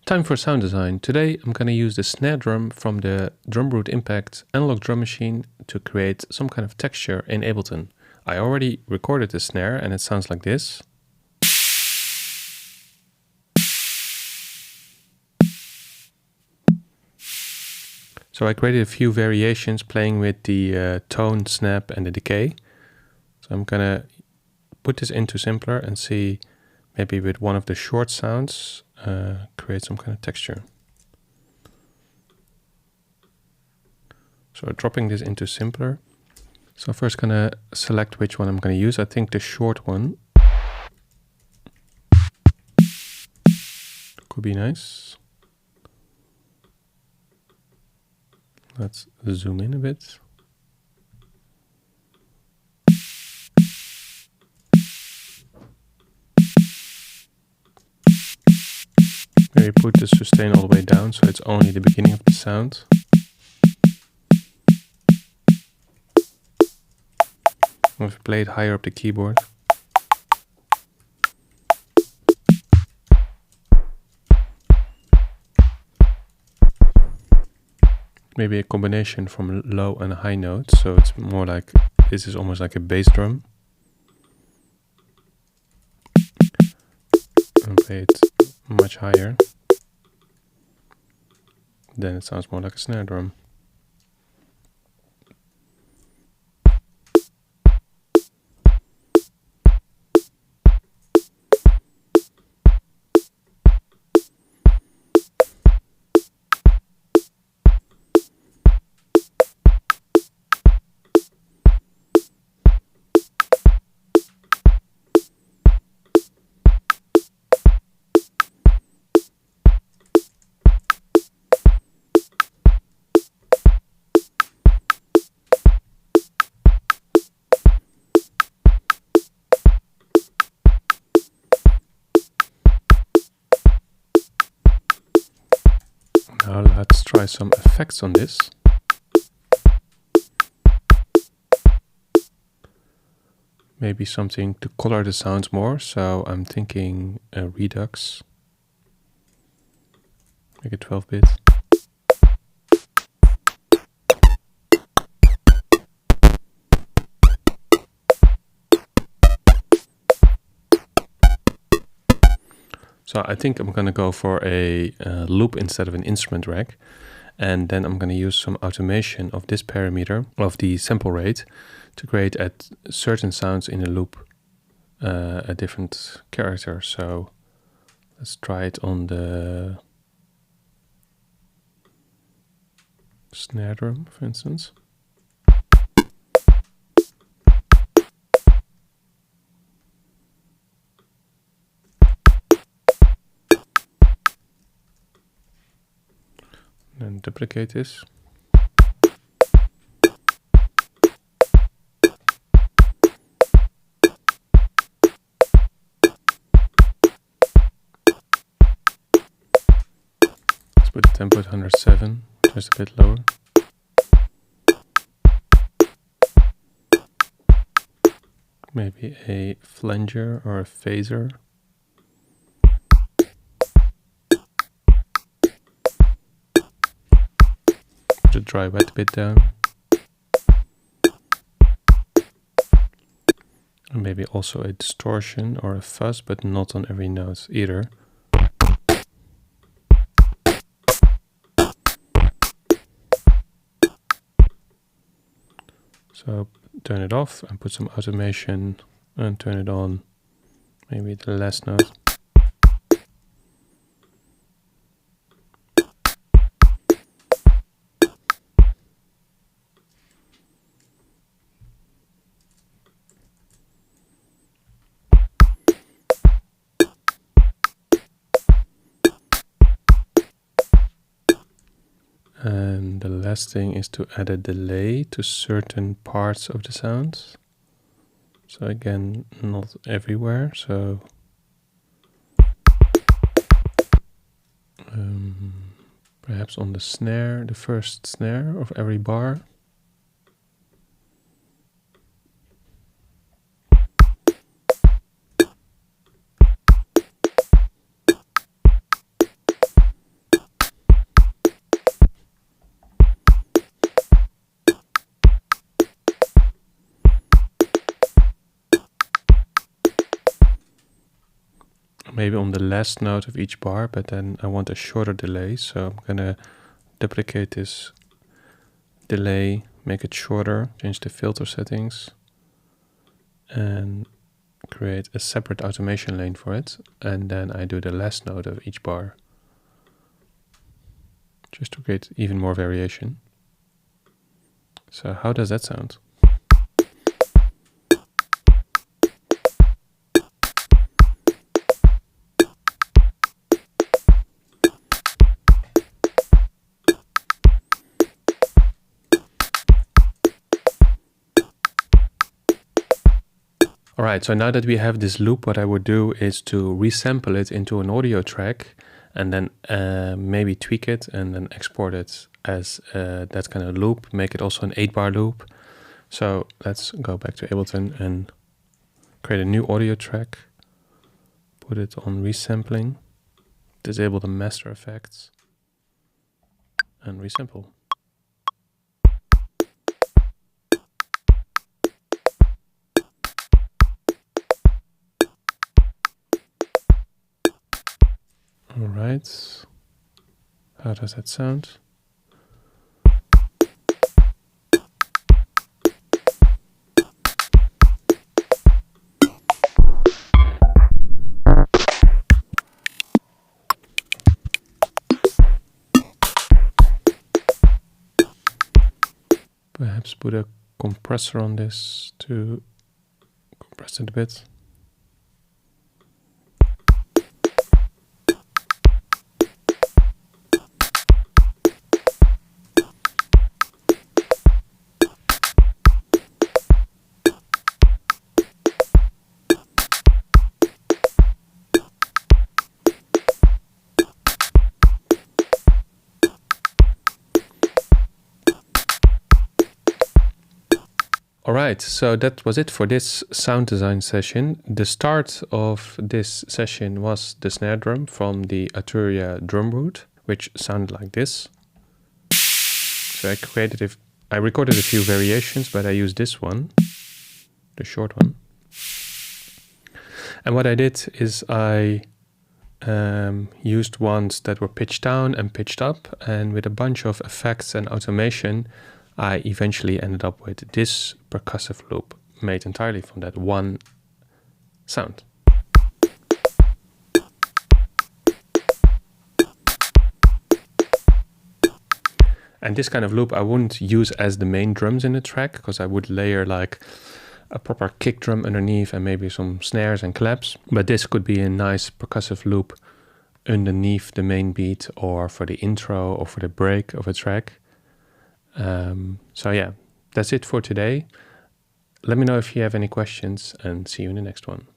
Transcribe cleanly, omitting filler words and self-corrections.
Time for sound design. Today I'm going to use the snare drum from the Drumbrute Impact analog drum machine to create some kind of texture in Ableton. I already recorded the snare and it sounds like this. So I created a few variations playing with the tone, snap and the decay. So I'm going to put this into Simpler and see maybe with one of the short sounds create some kind of texture. So dropping this into Simpler. So first gonna select which one I'm gonna use. I think the short one could be nice. Let's zoom in a bit. Maybe put the sustain all the way down so it's only the beginning of the sound. I've played higher up the keyboard. Maybe a combination from low and high notes, so it's more like, this is almost like a bass drum. And play it much higher. Then it sounds more like a snare drum. Now let's try some effects on this. Maybe something to color the sounds more, so I'm thinking a redux. Make it 12-bit. So I think I'm going to go for a loop instead of an instrument rack. And then I'm going to use some automation of this parameter of the sample rate to create at certain sounds in a loop a different character. So let's try it on the snare drum, for instance. And duplicate this. Let's put the tempo at 107, just a bit lower. Maybe a flanger or a phaser. The dry wet bit down. And maybe also a distortion or a fuzz, but not on every note either. So turn it off and put some automation and turn it on, maybe the last note. And the last thing is to add a delay to certain parts of the sounds. So again, not everywhere. So perhaps on the snare, the first snare of every bar. maybe on the last note of each bar, but then I want a shorter delay. So I'm gonna duplicate this delay, make it shorter, change the filter settings, and create a separate automation lane for it. And then I do the last note of each bar, just to create even more variation. So how does that sound? Alright, so now that we have this loop, what I would do is to resample it into an audio track and then maybe tweak it and then export it as that kind of loop, make it also an 8-bar loop. So let's go back to Ableton and create a new audio track, put it on resampling, disable the master effects, and resample. Alright, how does that sound? Perhaps put a compressor on this to compress it a bit. Alright, so that was it for this sound design session. The start of this session was the snare drum from the Arturia Drumbrute, which sounded like this. So I recorded a few variations, but I used this one, the short one. And what I did is I used ones that were pitched down and pitched up, and with a bunch of effects and automation, I eventually ended up with this percussive loop made entirely from that one sound. And this kind of loop I wouldn't use as the main drums in the track, because I would layer like a proper kick drum underneath and maybe some snares and claps. But this could be a nice percussive loop underneath the main beat, or for the intro or for the break of a track. So yeah, that's it for today. Let me know if you have any questions, and see you in the next one.